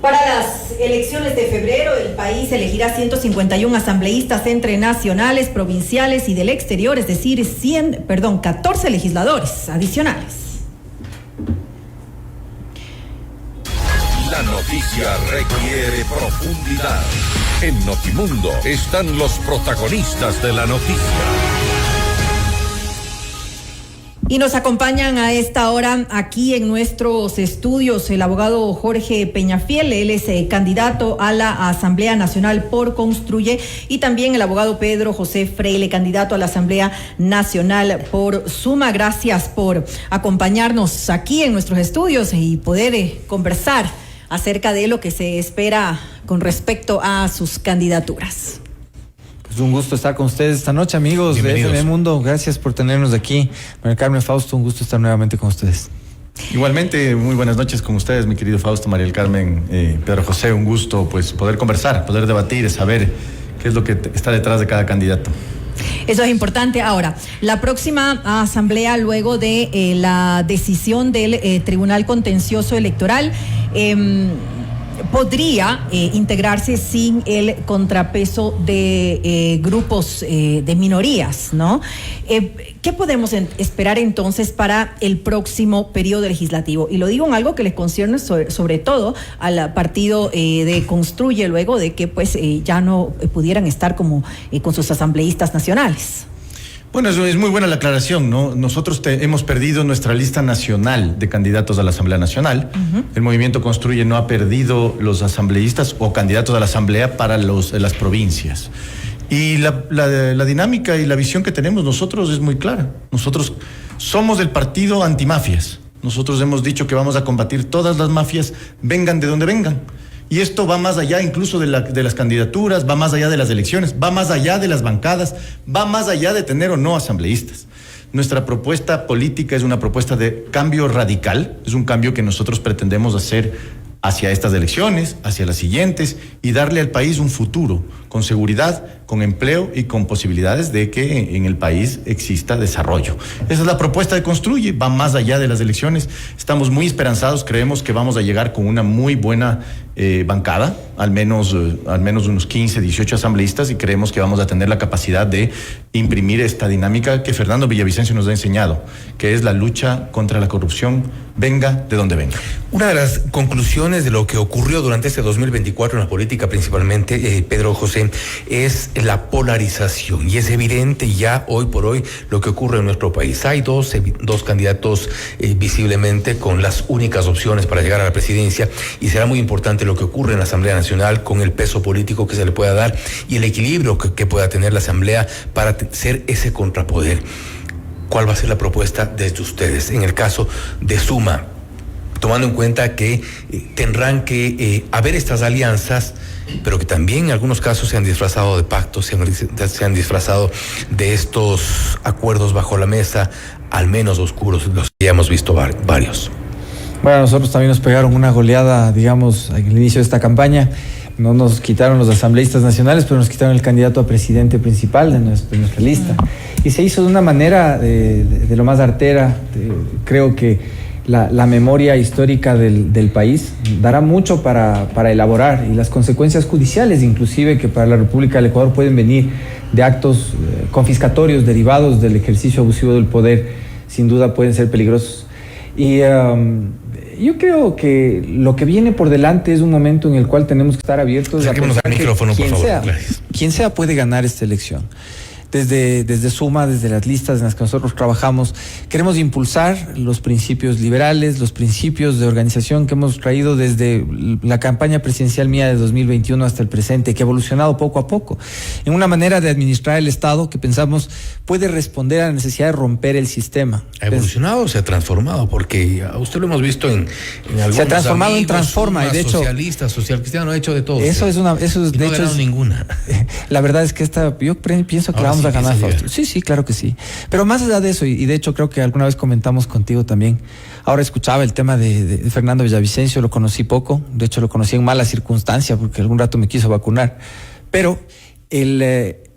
Para las elecciones de febrero, el país elegirá 151 asambleístas entre nacionales, provinciales y del exterior, es decir, 14 legisladores adicionales. La noticia requiere profundidad. En Notimundo están los protagonistas de la noticia. Y nos acompañan a esta hora aquí en nuestros estudios el abogado Jorge Peñafiel, él es candidato a la Asamblea Nacional por Construye, y también el abogado Pedro José Freile, candidato a la Asamblea Nacional por Suma. Gracias por acompañarnos aquí en nuestros estudios y poder conversar acerca de lo que se espera con respecto a sus candidaturas. Es un gusto estar con ustedes esta noche, amigos de FM Mundo. Gracias por tenernos aquí. María Carmen, Fausto, un gusto estar nuevamente con ustedes. Igualmente, muy buenas noches con ustedes, mi querido Fausto, María Carmen, Pedro José. Un gusto pues poder conversar, poder debatir, saber qué es lo que está detrás de cada candidato. Eso es importante. Ahora, la próxima asamblea, luego de la decisión del Tribunal Contencioso Electoral, podría integrarse sin el contrapeso de grupos de minorías, ¿no? ¿Qué podemos esperar entonces para el próximo periodo legislativo? Y lo digo en algo que les concierne sobre todo al partido de Construye, luego de que pues ya no pudieran estar como con sus asambleístas nacionales. Bueno, es muy buena la aclaración, ¿no? Nosotros hemos perdido nuestra lista nacional de candidatos a la Asamblea Nacional. El Movimiento Construye no ha perdido los asambleístas o candidatos a la Asamblea para las provincias. Y la dinámica y la visión que tenemos nosotros es muy clara. Nosotros somos el partido antimafias. Nosotros hemos dicho que vamos a combatir todas las mafias, vengan de donde vengan. Y esto va más allá incluso de las candidaturas, va más allá de las elecciones, va más allá de las bancadas, va más allá de tener o no asambleístas. Nuestra propuesta política es una propuesta de cambio radical, es un cambio que nosotros pretendemos hacer hacia estas elecciones, hacia las siguientes, y darle al país un futuro, con seguridad, con empleo y con posibilidades de que en el país exista desarrollo. Esa es la propuesta de Construye, va más allá de las elecciones. Estamos muy esperanzados, creemos que vamos a llegar con una muy buena bancada, al menos unos 15, 18 asambleístas, y creemos que vamos a tener la capacidad de imprimir esta dinámica que Fernando Villavicencio nos ha enseñado, que es la lucha contra la corrupción, venga de donde venga. Una de las conclusiones de lo que ocurrió durante este 2024 en la política, principalmente, Pedro José, es la polarización, y es evidente ya hoy por hoy lo que ocurre en nuestro país. Hay dos candidatos visiblemente con las únicas opciones para llegar a la presidencia, y será muy importante lo que ocurre en la Asamblea Nacional con el peso político que se le pueda dar y el equilibrio que pueda tener la Asamblea para ser ese contrapoder. ¿Cuál va a ser la propuesta desde ustedes en el caso de Suma, tomando en cuenta que tendrán que haber estas alianzas, pero que también en algunos casos se han disfrazado de pactos, se han disfrazado de estos acuerdos bajo la mesa, al menos oscuros, los que ya hemos visto varios? Bueno, nosotros también nos pegaron una goleada, digamos, al inicio de esta campaña. No nos quitaron los asambleístas nacionales, pero nos quitaron el candidato a presidente principal de nuestra lista. Y se hizo de una manera de lo más artera. Creo que la memoria histórica del país dará mucho para elaborar, y las consecuencias judiciales, inclusive, que para la República del Ecuador pueden venir de actos confiscatorios derivados del ejercicio abusivo del poder, sin duda pueden ser peligrosos. Y yo creo que lo que viene por delante es un momento en el cual tenemos que estar abiertos a pensar al micrófono, por favor. Quien sea puede ganar esta elección. Desde Suma, desde las listas en las que nosotros trabajamos, queremos impulsar los principios liberales, los principios de organización que hemos traído desde la campaña presidencial mía de 2021 hasta el presente, que ha evolucionado poco a poco, en una manera de administrar el Estado que pensamos puede responder a la necesidad de romper el sistema. ¿Ha evolucionado o se ha transformado? Porque a usted lo hemos visto en algunos. Se ha transformado amigos, en transforma, y de hecho socialista, social cristiano, ha hecho de todo. Eso es de hecho es ninguna. La verdad es que yo pienso que vamos a ganar, Fausto. Sí, claro que sí. Pero más allá de eso, y de hecho creo que alguna vez comentamos contigo también, ahora escuchaba el tema de Fernando Villavicencio, lo conocí poco, de hecho lo conocí en mala circunstancia porque algún rato me quiso vacunar, pero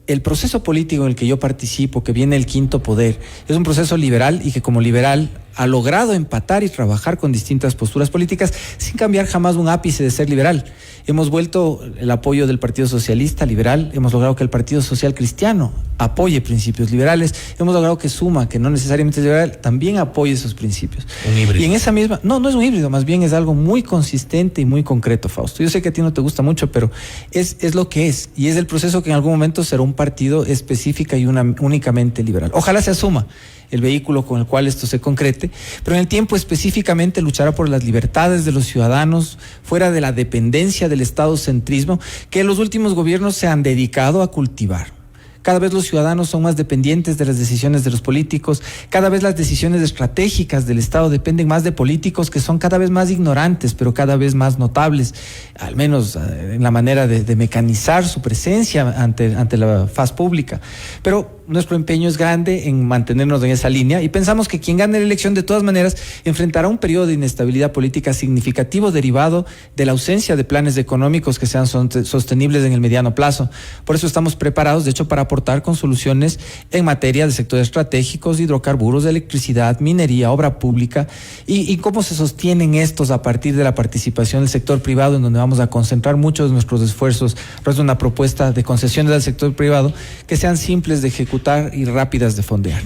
el proceso político en el que yo participo, que viene el quinto poder, es un proceso liberal, y que como liberal ha logrado empatar y trabajar con distintas posturas políticas sin cambiar jamás un ápice de ser liberal. Hemos vuelto el apoyo del Partido Socialista liberal, hemos logrado que el Partido Social Cristiano apoye principios liberales, hemos logrado que Suma, que no necesariamente es liberal, también apoye esos principios. Un híbrido. Y en esa misma, no es un híbrido, más bien es algo muy consistente y muy concreto, Fausto. Yo sé que a ti no te gusta mucho, pero es lo que es, y es el proceso que en algún momento será un partido específica y únicamente liberal. Ojalá se asuma el vehículo con el cual esto se concrete, pero en el tiempo específicamente luchará por las libertades de los ciudadanos, fuera de la dependencia del estadocentrismo que los últimos gobiernos se han dedicado a cultivar. Cada vez los ciudadanos son más dependientes de las decisiones de los políticos, cada vez las decisiones estratégicas del Estado dependen más de políticos que son cada vez más ignorantes, pero cada vez más notables, al menos en la manera de mecanizar su presencia ante la faz pública. Pero nuestro empeño es grande en mantenernos en esa línea y pensamos que quien gane la elección de todas maneras enfrentará un periodo de inestabilidad política significativo derivado de la ausencia de planes económicos que sean sostenibles en el mediano plazo. Por eso estamos preparados, de hecho, para aportar con soluciones en materia de sectores estratégicos, hidrocarburos, de electricidad, minería, obra pública y cómo se sostienen estos a partir de la participación del sector privado, en donde vamos a concentrar muchos de nuestros esfuerzos. Por eso una propuesta de concesiones al sector privado que sean simples de ejecutar y rápidas de fondear.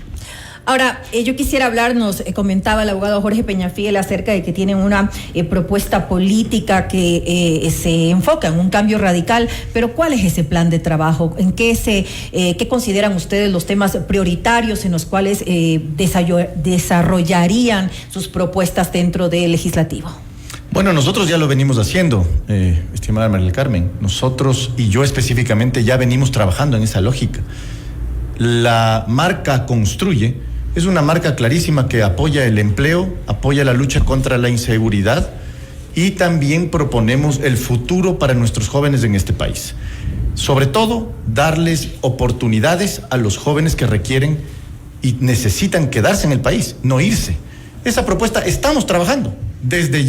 Ahora, yo quisiera hablarnos, comentaba el abogado Jorge Peñafiel acerca de que tienen una propuesta política que se enfoca en un cambio radical, pero ¿cuál es ese plan de trabajo? ¿En qué consideran ustedes los temas prioritarios en los cuales desarrollarían sus propuestas dentro del legislativo? Bueno, nosotros ya lo venimos haciendo, estimada María del Carmen. Nosotros, y yo específicamente, ya venimos trabajando en esa lógica. La marca Construye es una marca clarísima que apoya el empleo, apoya la lucha contra la inseguridad y también proponemos el futuro para nuestros jóvenes en este país. Sobre todo, darles oportunidades a los jóvenes que requieren y necesitan quedarse en el país, no irse. Esa propuesta estamos trabajando desde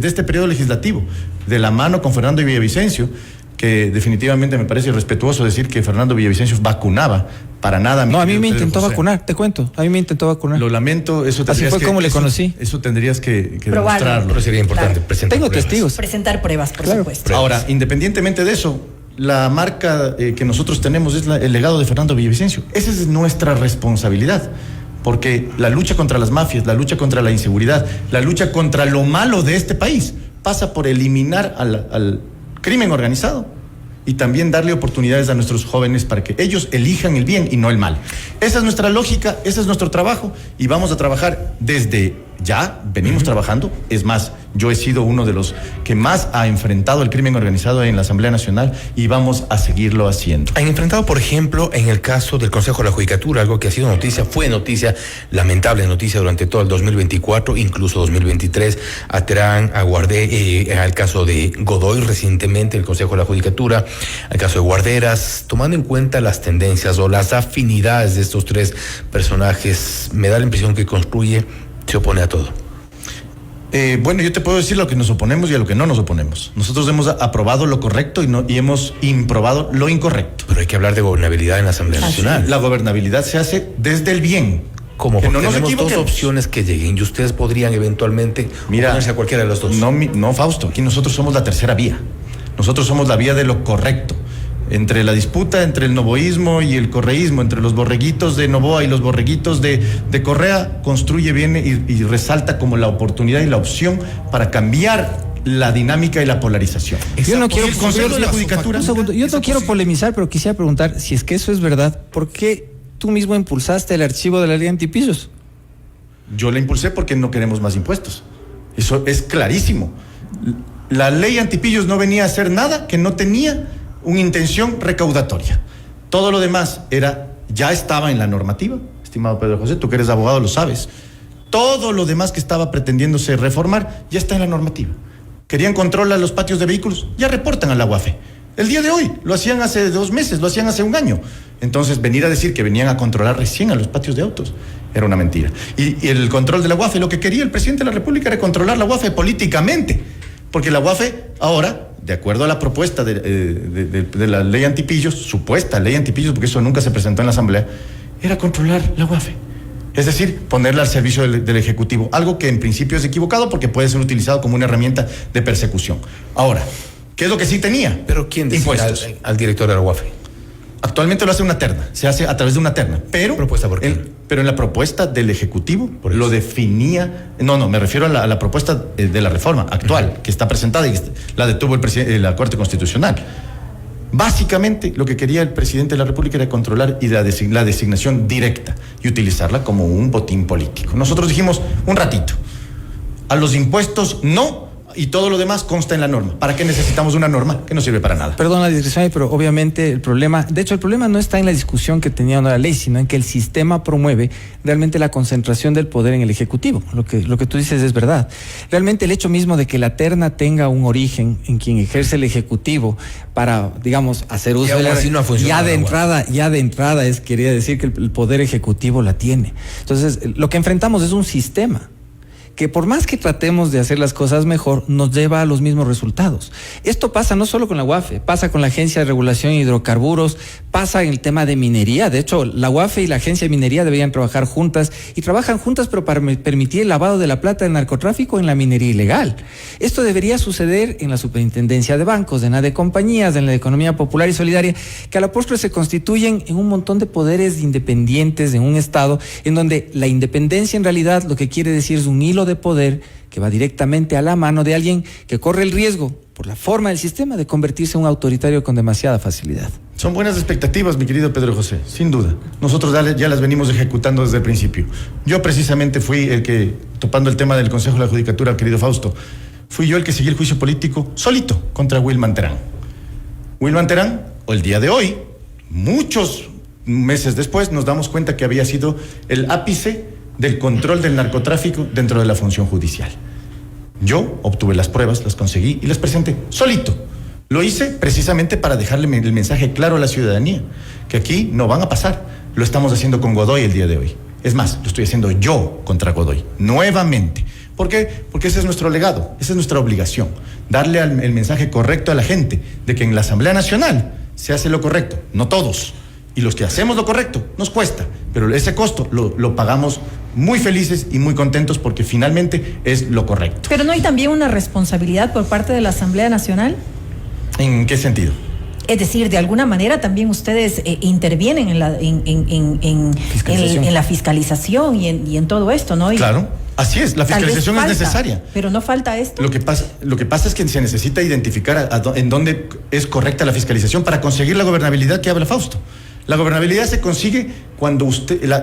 este periodo legislativo, de la mano con Fernando Villavicencio, que definitivamente me parece irrespetuoso decir que Fernando Villavicencio vacunaba. Para nada. No, a mí me intentó vacunar, te cuento. A mí me intentó vacunar. Lo lamento, eso así fue como le conocí. Eso tendrías que demostrarlo. Pero sería importante presentar Tengo pruebas. testigos. Presentar pruebas, por supuesto. Ahora, independientemente de eso, la marca que nosotros tenemos es el legado de Fernando Villavicencio. Esa es nuestra responsabilidad. Porque la lucha contra las mafias, la lucha contra la inseguridad, la lucha contra lo malo de este país pasa por eliminar al crimen organizado y también darle oportunidades a nuestros jóvenes para que ellos elijan el bien y no el mal. Esa es nuestra lógica, ese es nuestro trabajo y vamos a trabajar desde ya, venimos trabajando. Es más, yo he sido uno de los que más ha enfrentado el crimen organizado en la Asamblea Nacional y vamos a seguirlo haciendo. Han enfrentado, por ejemplo, en el caso del Consejo de la Judicatura, algo que ha sido noticia, fue noticia, lamentable noticia durante todo el 2024, incluso 2023, a Terán, a Guardé, al caso de Godoy recientemente, el Consejo de la Judicatura, al caso de Guarderas, tomando en cuenta las tendencias o las afinidades de estos tres personajes, me da la impresión que Construye se opone a todo. Bueno, yo te puedo decir lo que nos oponemos y a lo que no nos oponemos. Nosotros hemos aprobado lo correcto y hemos improbado lo incorrecto. Pero hay que hablar de gobernabilidad en la Asamblea Nacional. La gobernabilidad se hace desde el bien. Como porque tenemos dos opciones que lleguen y ustedes podrían eventualmente oponerse a cualquiera de los dos. No, Fausto, aquí nosotros somos la tercera vía. Nosotros somos la vía de lo correcto. Entre la disputa entre el novoísmo y el correísmo, entre los borreguitos de Novoa y los borreguitos de Correa, Construye, viene y resalta como la oportunidad y la opción para cambiar la dinámica y la polarización. Yo no quiero, el Consejo de la Judicatura. Yo no quiero polemizar, pero quisiera preguntar si es que eso es verdad, ¿por qué tú mismo impulsaste el archivo de la ley antipisos? Yo la impulsé porque no queremos más impuestos. Eso es clarísimo. La ley antipillos no venía a hacer nada que no tenía una intención recaudatoria. Todo lo demás ya estaba en la normativa, estimado Pedro José, tú que eres abogado lo sabes. Todo lo demás que estaba pretendiéndose reformar ya está en la normativa. Querían controlar los patios de vehículos, ya reportan a la UAFE. El día de hoy, lo hacían hace 2 meses, lo hacían hace 1 año. Entonces, venir a decir que venían a controlar recién a los patios de autos era una mentira. Y el control de la UAFE, lo que quería el presidente de la República era controlar la UAFE políticamente. Porque la UAFE ahora, de acuerdo a la propuesta de la ley antipillos, supuesta ley antipillos, porque eso nunca se presentó en la Asamblea, era controlar la UAFE. Es decir, ponerla al servicio del Ejecutivo, algo que en principio es equivocado porque puede ser utilizado como una herramienta de persecución. Ahora, ¿qué es lo que sí tenía? ¿Pero quién decide al director de la UAFE? Actualmente lo hace una terna, se hace a través de una terna, pero, ¿Propuesta por qué? Pero en la propuesta del Ejecutivo lo definía, no, me refiero a la propuesta de la reforma actual, que está presentada y la detuvo la Corte Constitucional. Básicamente, lo que quería el presidente de la República era controlar y la designación directa y utilizarla como un botín político. Nosotros dijimos, un ratito, a los impuestos no, y todo lo demás consta en la norma. ¿Para qué necesitamos una norma que no sirve para nada? Perdón la discreción, pero obviamente el problema no está en la discusión que tenía la ley, sino en que el sistema promueve realmente la concentración del poder en el Ejecutivo. Lo que tú dices es verdad. Realmente el hecho mismo de que la terna tenga un origen en quien ejerce el Ejecutivo para, digamos, hacer uso de la... Así no ha funcionado, ya de entrada quería decir que el poder ejecutivo la tiene. Entonces, lo que enfrentamos es un sistema que por más que tratemos de hacer las cosas mejor, nos lleva a los mismos resultados. Esto pasa no solo con la UAFE, pasa con la Agencia de Regulación de Hidrocarburos, pasa en el tema de minería. De hecho, la UAFE y la Agencia de Minería deberían trabajar juntas, y trabajan juntas, pero para permitir el lavado de la plata del narcotráfico en la minería ilegal. Esto debería suceder en la Superintendencia de Bancos, en la de Compañías, en la de Economía Popular y Solidaria, que a la postre se constituyen en un montón de poderes independientes en un Estado, en donde la independencia en realidad lo que quiere decir es un hilo de poder que va directamente a la mano de alguien que corre el riesgo, por la forma del sistema, de convertirse en un autoritario con demasiada facilidad. Son buenas expectativas, mi querido Pedro José, sin duda. Nosotros ya las venimos ejecutando desde el principio. Yo precisamente fui el que, topando el tema del Consejo de la Judicatura, querido Fausto, fui yo el que seguí el juicio político solito contra Wilman Terán. Wilman Terán, el día de hoy, muchos meses después, nos damos cuenta que había sido el ápice del control del narcotráfico dentro de la función judicial. Yo obtuve las pruebas, las conseguí y las presenté solito. Lo hice precisamente para dejarle el mensaje claro a la ciudadanía, que aquí no van a pasar. Lo estamos haciendo con Godoy el día de hoy. Es más, lo estoy haciendo yo contra Godoy, nuevamente. ¿Por qué? Porque ese es nuestro legado, esa es nuestra obligación. Darle el mensaje correcto a la gente de que en la Asamblea Nacional se hace lo correcto, no todos. Y los que hacemos lo correcto nos cuesta, pero ese costo lo pagamos muy felices y muy contentos porque finalmente es lo correcto. ¿Pero no hay también una responsabilidad por parte de la Asamblea Nacional? ¿En qué sentido? Es decir, de alguna manera también ustedes intervienen en la fiscalización y en todo esto, ¿no? Claro, así es, la fiscalización es necesaria. Pero no falta esto. Lo que pasa es que se necesita identificar en dónde es correcta la fiscalización para conseguir la gobernabilidad que habla Fausto. La gobernabilidad se consigue cuando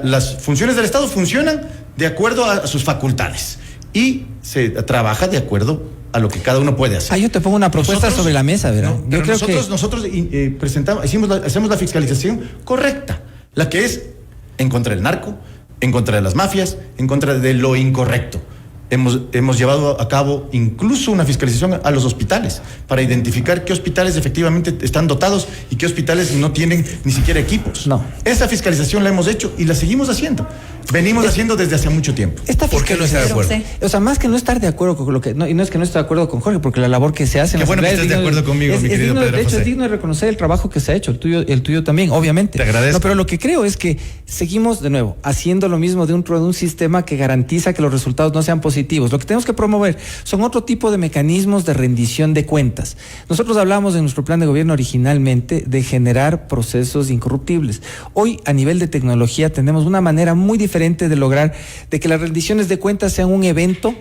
las funciones del Estado funcionan de acuerdo a sus facultades y se trabaja de acuerdo a lo que cada uno puede hacer. Yo te pongo una propuesta sobre la mesa, ¿verdad? No, yo creo nosotros hacemos la fiscalización correcta, la que es en contra del narco, en contra de las mafias, en contra de lo incorrecto. Hemos llevado a cabo incluso una fiscalización a los hospitales para identificar qué hospitales efectivamente están dotados y qué hospitales no tienen ni siquiera equipos. No. Esa fiscalización la hemos hecho y la seguimos haciendo. Venimos haciendo desde hace mucho tiempo. ¿Por qué no está de acuerdo? O sea, más que no estar de acuerdo con lo que... No, y no es que no esté de acuerdo con Jorge, porque la labor que se hace... Qué bueno que estés de acuerdo conmigo, mi querido Pedro José. De hecho, es digno de reconocer el trabajo que se ha hecho, el tuyo también, obviamente. Te agradezco. No, pero lo que creo es que seguimos, de nuevo, haciendo lo mismo de un sistema que garantiza que los resultados no sean positivos. Lo que tenemos que promover son otro tipo de mecanismos de rendición de cuentas. Nosotros hablamos en nuestro plan de gobierno originalmente de generar procesos incorruptibles. Hoy, a nivel de tecnología, tenemos una manera muy diferente de lograr de que las rendiciones de cuentas sean un evento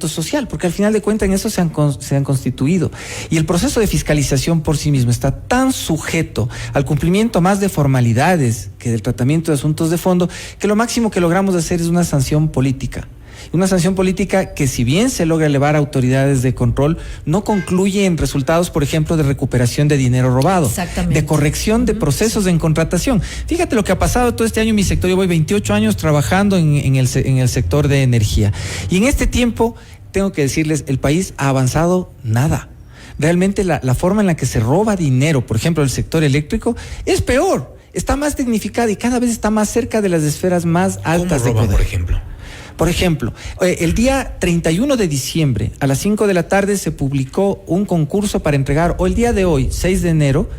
social, porque al final de cuentas en eso se han constituido. Y el proceso de fiscalización por sí mismo está tan sujeto al cumplimiento más de formalidades que del tratamiento de asuntos de fondo, que lo máximo que logramos hacer es una sanción política. Una sanción política que, si bien se logra elevar a autoridades de control, no concluye en resultados, por ejemplo, de recuperación de dinero robado, de corrección de procesos en contratación. Fíjate lo que ha pasado todo este año en mi sector. Yo voy 28 años trabajando en el sector de energía. Y en este tiempo, tengo que decirles, el país ha avanzado nada. Realmente la forma en la que se roba dinero, por ejemplo, el sector eléctrico, es peor. Está más tecnificada y cada vez está más cerca de las esferas más altas de poder. Por ejemplo? Por ejemplo, el día 31 de diciembre a las 5 de la tarde se publicó un concurso para entregar, o el día de hoy, 6 de enero,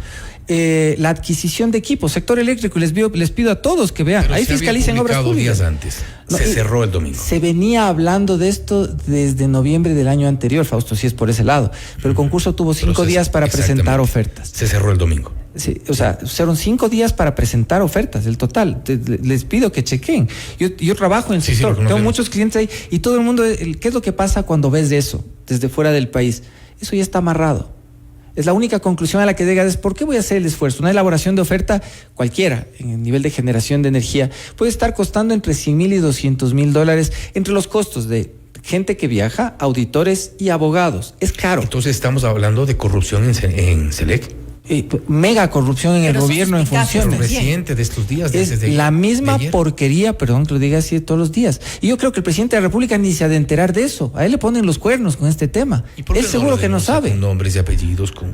la adquisición de equipos, sector eléctrico, les pido a todos que vean, Pero ahí fiscalicen obras públicas. Días antes. No, se cerró el domingo. Se venía hablando de esto desde noviembre del año anterior, Fausto, si es por ese lado. Pero el concurso tuvo 5 días para presentar ofertas. Se cerró el domingo. Sí, o sea, fueron 5 días para presentar ofertas, el total. Les pido que chequen. Yo trabajo en el sector, tengo muchos clientes ahí y todo el mundo, ¿qué es lo que pasa cuando ves eso desde fuera del país? Eso ya está amarrado. Es la única conclusión a la que llegas, es ¿por qué voy a hacer el esfuerzo? Una elaboración de oferta cualquiera, en el nivel de generación de energía, puede estar costando entre $100,000 y $200,000 entre los costos de gente que viaja, auditores y abogados. Es caro. Entonces estamos hablando de corrupción en SELEC. Mega corrupción en el gobierno en funciones. Reciente de estos días. Es la misma porquería, perdón que lo diga así, todos los días. Y yo creo que el presidente de la República ni se ha de enterar de eso. A él le ponen los cuernos con este tema. Él seguro que no sabe. Con nombres y apellidos, con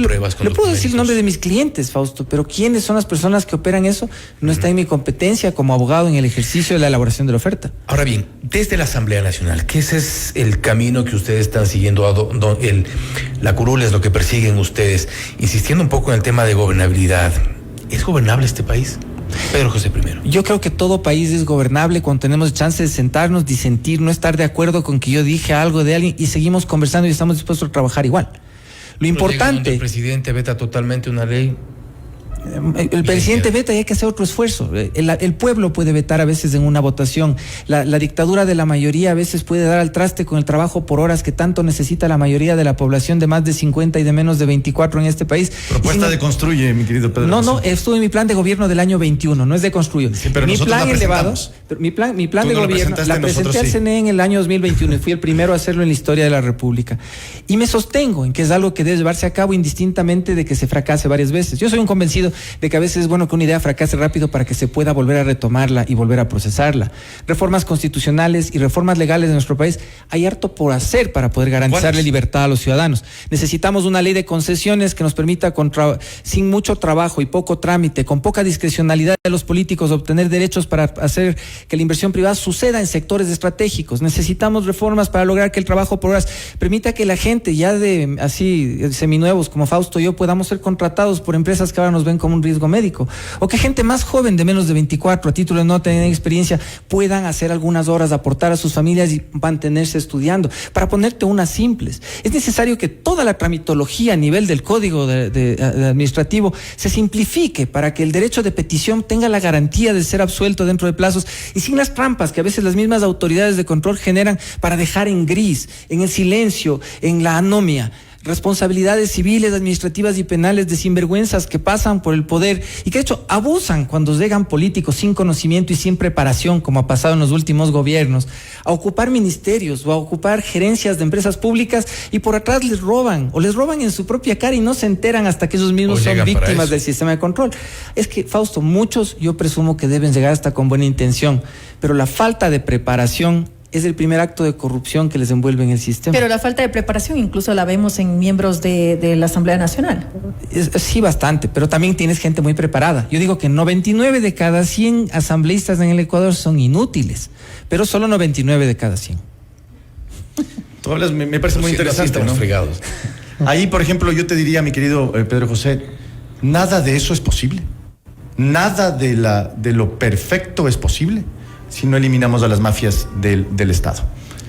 pruebas. Le puedo decir el nombre de mis clientes, Fausto, pero ¿quiénes son las personas que operan eso? No está en mi competencia como abogado en el ejercicio de la elaboración de la oferta. Ahora bien, desde la Asamblea Nacional, que ese es el camino que ustedes están siguiendo, la curul es lo que persiguen ustedes, insistiendo un poco en el tema de gobernabilidad. ¿Es gobernable este país? Pedro José primero. Yo creo que todo país es gobernable cuando tenemos chance de sentarnos, disentir, no estar de acuerdo con que yo dije algo de alguien y seguimos conversando y estamos dispuestos a trabajar igual. Lo importante. El presidente veta totalmente una ley. El presidente veta y hay que hacer otro esfuerzo. El pueblo puede vetar a veces en una votación. La dictadura de la mayoría a veces puede dar al traste con el trabajo por horas que tanto necesita la mayoría de la población de más de 50 y de menos de 24 en este país. Propuesta de Construye, mi querido Pedro. No, estuvo en mi plan de gobierno del año 21, no es de Construye. Sí, pero mi plan la elevado, mi plan de gobierno la presenté al CNE en el año 2021 y fui el primero a hacerlo en la historia de la República. Y me sostengo en que es algo que debe llevarse a cabo indistintamente de que se fracase varias veces. Yo soy un convencido de que a veces es bueno que una idea fracase rápido para que se pueda volver a retomarla y volver a procesarla. Reformas constitucionales y reformas legales de nuestro país, hay harto por hacer para poder garantizarle libertad a los ciudadanos. Necesitamos una ley de concesiones que nos permita, sin mucho trabajo y poco trámite, con poca discrecionalidad de los políticos, obtener derechos para hacer que la inversión privada suceda en sectores estratégicos. Necesitamos reformas para lograr que el trabajo por horas permita que la gente ya de seminuevos como Fausto y yo podamos ser contratados por empresas que ahora nos ven como un riesgo médico, o que gente más joven de menos de 24 a título de no tener experiencia puedan hacer algunas horas, aportar a sus familias y mantenerse estudiando. Para ponerte unas simples, es necesario que toda la tramitología a nivel del código administrativo se simplifique para que el derecho de petición tenga la garantía de ser absuelto dentro de plazos y sin las trampas que a veces las mismas autoridades de control generan para dejar en gris, en el silencio, en la anomia. Responsabilidades civiles, administrativas y penales de sinvergüenzas que pasan por el poder y que de hecho abusan cuando llegan políticos sin conocimiento y sin preparación, como ha pasado en los últimos gobiernos, a ocupar ministerios o a ocupar gerencias de empresas públicas y por atrás les roban en su propia cara y no se enteran hasta que ellos mismos son víctimas del sistema de control. Es que, Fausto, muchos yo presumo que deben llegar hasta con buena intención, pero la falta de preparación es el primer acto de corrupción que les envuelve en el sistema. Pero la falta de preparación incluso la vemos en miembros de la Asamblea Nacional. Sí, bastante, pero también tienes gente muy preparada. Yo digo que 99 de cada 100 asambleístas en el Ecuador son inútiles, pero solo 99 de cada 100. Tú hablas, me parece muy interesante, ¿no? Fregados. Ahí, por ejemplo, yo te diría, mi querido Pedro José, nada de eso es posible. Nada de lo perfecto es posible si no eliminamos a las mafias del Estado.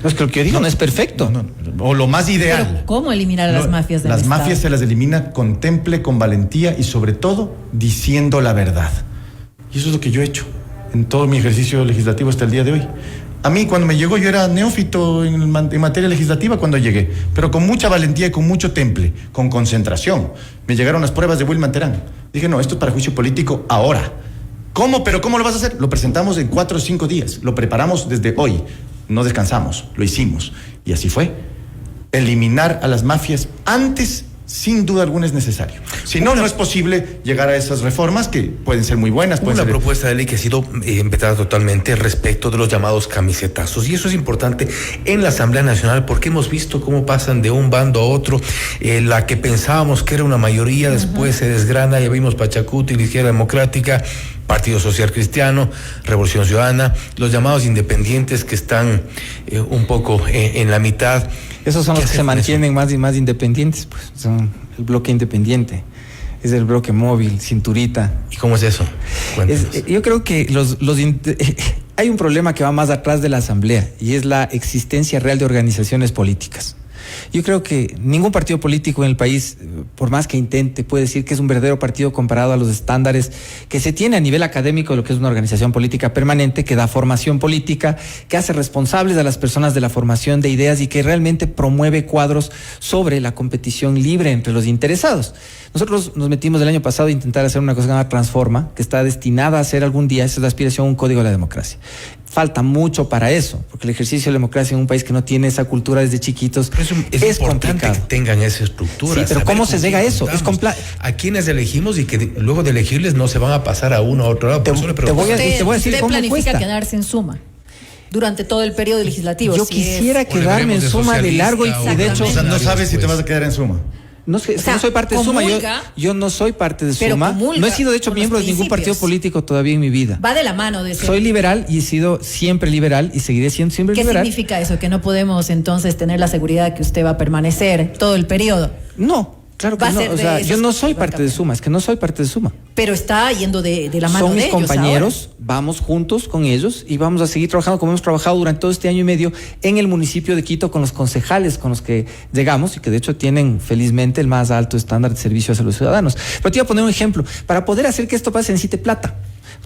No, es que lo que yo digo no es perfecto. O lo más ideal. ¿Pero cómo eliminar a las mafias del Estado? Las mafias se las elimina con temple, con valentía y sobre todo diciendo la verdad. Y eso es lo que yo he hecho en todo mi ejercicio legislativo hasta el día de hoy. A mí cuando me llegó yo era neófito en materia legislativa cuando llegué, pero con mucha valentía y con mucho temple, con concentración. Me llegaron las pruebas de Wilman Terán. Dije, no, esto es para juicio político ahora. ¿Cómo? ¿Pero cómo lo vas a hacer? Lo presentamos en 4 o 5 días. Lo preparamos desde hoy. No descansamos. Lo hicimos. Y así fue. Eliminar a las mafias antes, sin duda alguna, es necesario. Si no, no es posible llegar a esas reformas que pueden ser muy buenas. Una propuesta de ley que ha sido vetada totalmente respecto de los llamados camisetazos. Y eso es importante en la Asamblea Nacional porque hemos visto cómo pasan de un bando a otro. La que pensábamos que era una mayoría, después se desgrana. Ya vimos Pachacuti, la Izquierda Democrática, Partido Social Cristiano, Revolución Ciudadana, los llamados independientes que están un poco en la mitad. Esos son los que se mantienen más y más independientes, pues son el bloque independiente. es el bloque móvil, cinturita. ¿Y cómo es eso? Yo creo que hay un problema que va más atrás de la Asamblea y es la existencia real de organizaciones políticas. Yo creo que ningún partido político en el país, por más que intente, puede decir que es un verdadero partido comparado a los estándares que se tiene a nivel académico de lo que es una organización política permanente, que da formación política, que hace responsables a las personas de la formación de ideas y que realmente promueve cuadros sobre la competición libre entre los interesados. Nosotros nos metimos el año pasado a intentar hacer una cosa que se llama Transforma, que está destinada a ser algún día, esa es la aspiración, un código de la democracia. Falta mucho para eso, porque el ejercicio de la democracia en un país que no tiene esa cultura desde chiquitos es complicado. Que tengan esa estructura. Sí, pero ¿cómo se llega a eso? A quienes elegimos y que luego de elegirles no se van a pasar a uno a otro lado. Te voy a decir usted cómo planifica cuesta. quedarse en Suma durante todo el periodo legislativo. Yo quisiera quedarme en Suma de largo y de hecho... O sea, no sabes si te vas a quedar en Suma. No, no soy parte de Suma, yo no soy parte de Suma, no he sido de hecho miembro de ningún partido político todavía en mi vida. Va de la mano de eso. Soy liberal y he sido siempre liberal y seguiré siendo siempre liberal. ¿Qué significa eso? Que no podemos entonces tener la seguridad de que usted va a permanecer todo el periodo. No. Claro que no, o sea, yo no soy parte de Suma, es que no soy parte de Suma. Pero está yendo de la mano de ellos. Son mis compañeros, ahora vamos juntos con ellos y vamos a seguir trabajando como hemos trabajado durante todo este año y medio en el municipio de Quito con los concejales con los que llegamos y que de hecho tienen felizmente el más alto estándar de servicio hacia los ciudadanos. Pero te voy a poner un ejemplo. Para poder hacer que esto pase se necesita plata.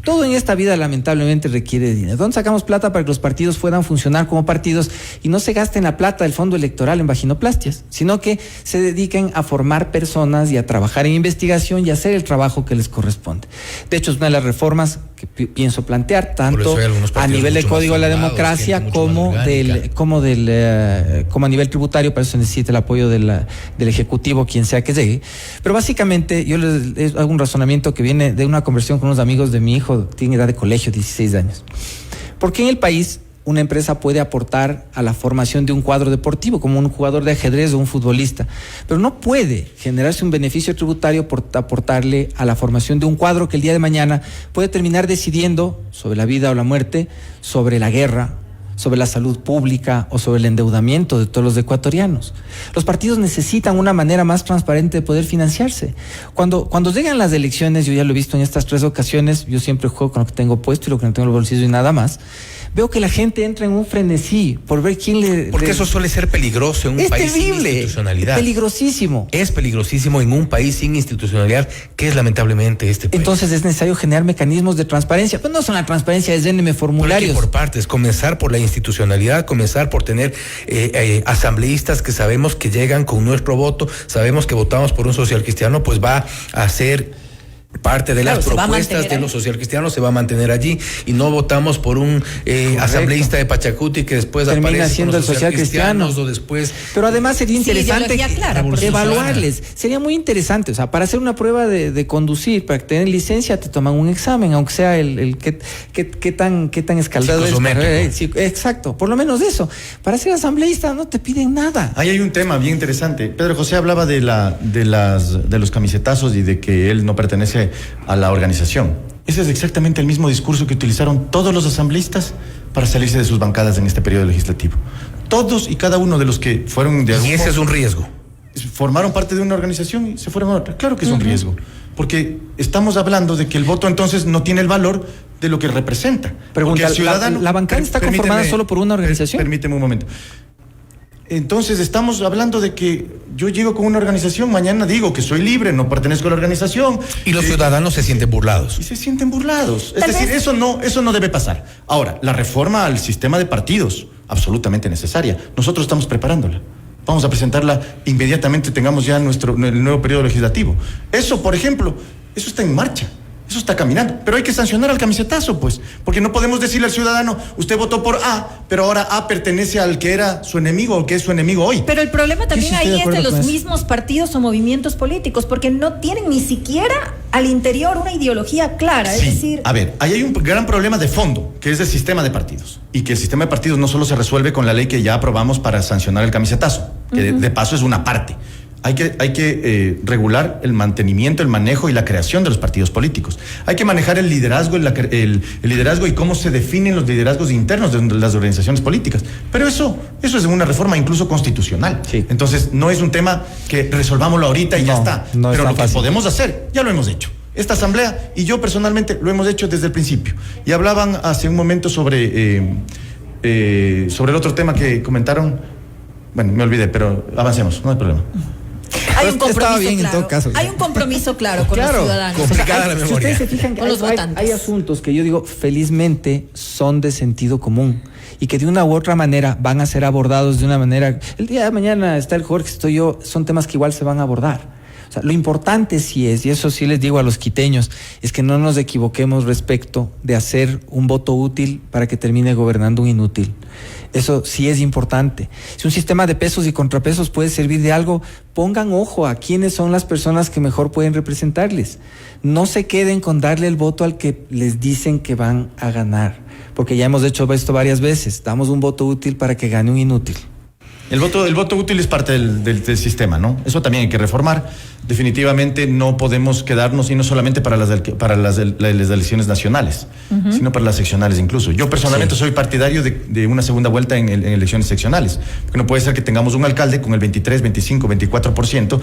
Todo en esta vida lamentablemente requiere de dinero. ¿Dónde sacamos plata para que los partidos puedan funcionar como partidos y no se gasten la plata del fondo electoral en vaginoplastias, sino que se dediquen a formar personas y a trabajar en investigación y a hacer el trabajo que les corresponde? De hecho, es una de las reformas que pienso plantear, tanto a nivel del Código de la Democracia como a nivel tributario. Para eso se necesita el apoyo del Ejecutivo, quien sea que llegue. Pero básicamente yo les hago un razonamiento que viene de una conversación con unos amigos de mi hijo, tiene edad de colegio, 16 años. ¿Por qué en el país una empresa puede aportar a la formación de un cuadro deportivo, como un jugador de ajedrez o un futbolista, pero no puede generarse un beneficio tributario por aportarle a la formación de un cuadro que el día de mañana puede terminar decidiendo sobre la vida o la muerte, sobre la guerra, sobre la salud pública o sobre el endeudamiento de todos los ecuatorianos? Los partidos necesitan una manera más transparente de poder financiarse. Cuando llegan las elecciones, yo ya lo he visto en estas 3 ocasiones, yo siempre juego con lo que tengo puesto y lo que no tengo en el bolsillo y nada más. Veo que la gente entra en un frenesí por ver quién le... Porque eso suele ser peligroso en un país sin institucionalidad. Peligrosísimo. Es peligrosísimo en un país sin institucionalidad, que es lamentablemente este país. Entonces es necesario generar mecanismos de transparencia. Pues no son la transparencia, es lléneme formularios. Por partes, comenzar por la institucionalidad, comenzar por tener asambleístas que sabemos que llegan con nuestro voto, sabemos que votamos por un social cristiano, pues va a ser... parte de las propuestas de los socialcristianos se va a mantener allí y no votamos por un asambleísta de Pachacuti que después termina siendo el socialcristiano o después. Pero además sería interesante evaluarles. Sería muy interesante, o sea, para hacer una prueba de conducir, para tener licencia te toman un examen, aunque sea el qué tan escaldado es. Sí, exacto, por lo menos eso. Para ser asambleísta no te piden nada. Ahí hay un tema bien interesante. Pedro José hablaba de los camisetazos y de que él no pertenece a la organización. Ese es exactamente el mismo discurso que utilizaron todos los asambleístas para salirse de sus bancadas en este periodo legislativo. Todos y cada uno de los que fueron de... Y ese es un riesgo. Formaron parte de una organización y se fueron a otra. Claro que es un riesgo, porque estamos hablando de que el voto entonces no tiene el valor de lo que representa. Pregunta, el ciudadano, la bancada está conformada solo por una organización. Permíteme un momento. Entonces estamos hablando de que yo llego con una organización, mañana digo que soy libre, no pertenezco a la organización. Y los ciudadanos se sienten burlados. Y se sienten burlados. Es decir, eso no debe pasar. Ahora, la reforma al sistema de partidos, absolutamente necesaria. Nosotros estamos preparándola. Vamos a presentarla inmediatamente, tengamos ya el nuevo periodo legislativo. Eso, por ejemplo, eso está en marcha. Eso está caminando, pero hay que sancionar al camisetazo, pues, porque no podemos decirle al ciudadano, usted votó por A, pero ahora A pertenece al que era su enemigo o que es su enemigo hoy. Pero el problema también ahí es de los mismos partidos o movimientos políticos, porque no tienen ni siquiera al interior una ideología clara, sí, es decir... A ver, ahí hay un gran problema de fondo, que es el sistema de partidos, y que el sistema de partidos no solo se resuelve con la ley que ya aprobamos para sancionar el camisetazo, que de paso es una parte. Hay que regular el mantenimiento, el manejo y la creación de los partidos políticos. Hay que manejar el liderazgo, el liderazgo y cómo se definen los liderazgos internos de las organizaciones políticas. Pero eso es una reforma incluso constitucional. Sí. Entonces, no es un tema que resolvámoslo ahorita y ya está. No Pero es tan lo que fácil. podemos hacer, ya lo hemos hecho. Esta asamblea, y yo personalmente lo hemos hecho desde el principio. Y hablaban hace un momento sobre el otro tema que comentaron. Bueno, me olvidé, pero avancemos, no hay problema. Hay un compromiso Estaba bien claro. en todo caso. Hay un compromiso claro con los ciudadanos. complicada la Si memoria. ustedes se fijan que Con los votantes. hay asuntos que yo digo, felizmente son de sentido común y que de una u otra manera van a ser abordados de una manera. El día de mañana está el Jorge, estoy yo, son temas que igual se van a abordar. O sea, lo importante sí es, y eso sí les digo a los quiteños, es que no nos equivoquemos respecto de hacer un voto útil para que termine gobernando un inútil. Eso sí es importante. Si un sistema de pesos y contrapesos puede servir de algo, pongan ojo a quiénes son las personas que mejor pueden representarles. No se queden con darle el voto al que les dicen que van a ganar, porque ya hemos hecho esto varias veces. Damos un voto útil para que gane un inútil. El voto útil es parte del sistema, ¿no? Eso también hay que reformar. Definitivamente no podemos quedarnos, y no solamente para las elecciones nacionales, sino para las seccionales incluso. Yo personalmente soy partidario de una segunda vuelta en elecciones seccionales, porque no puede ser que tengamos un alcalde con el 23, 25, 24%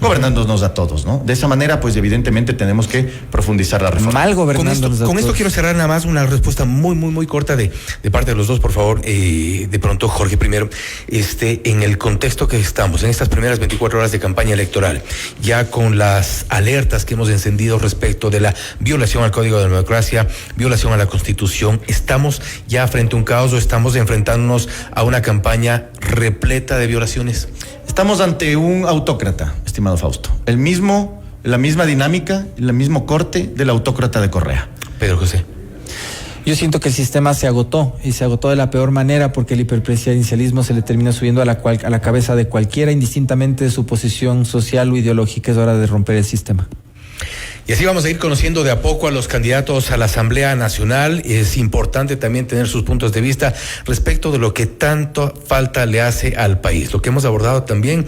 gobernándonos a todos, ¿no? De esa manera, pues evidentemente tenemos que profundizar la reforma. Mal Con gobernándonos a esto todos. quiero cerrar nada más una respuesta muy corta de parte de los dos, por favor. De pronto, Jorge, primero, en el contexto que estamos, en estas primeras 24 horas de campaña electoral, ya con las alertas que hemos encendido respecto de la violación al Código de Democracia, violación a la Constitución, ¿estamos ya frente a un caos o estamos enfrentándonos a una campaña repleta de violaciones? Estamos ante un autócrata, estimado Fausto. La misma dinámica, el mismo corte del autócrata de Correa. Pedro José. Yo siento que el sistema se agotó, y se agotó de la peor manera, porque el hiperpresidencialismo se le termina subiendo a la cabeza de cualquiera, indistintamente de su posición social o ideológica. Es hora de romper el sistema. Y así vamos a ir conociendo de a poco a los candidatos a la Asamblea Nacional. Es importante también tener sus puntos de vista respecto de lo que tanto falta le hace al país. Lo que hemos abordado también,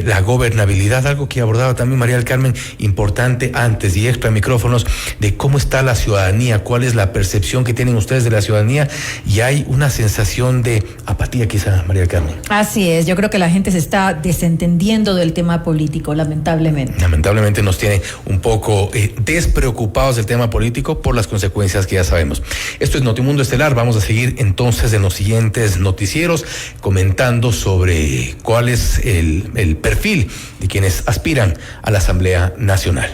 la gobernabilidad, algo que abordaba también María del Carmen, importante antes y extra micrófonos, de cómo está la ciudadanía, cuál es la percepción que tienen ustedes de la ciudadanía, y hay una sensación de apatía quizá, María del Carmen. Así es, yo creo que la gente se está desentendiendo del tema político, lamentablemente. Lamentablemente nos tiene un poco despreocupados del tema político por las consecuencias que ya sabemos. Esto es Notimundo Estelar. Vamos a seguir entonces en los siguientes noticieros comentando sobre cuál es el perfil de quienes aspiran a la Asamblea Nacional.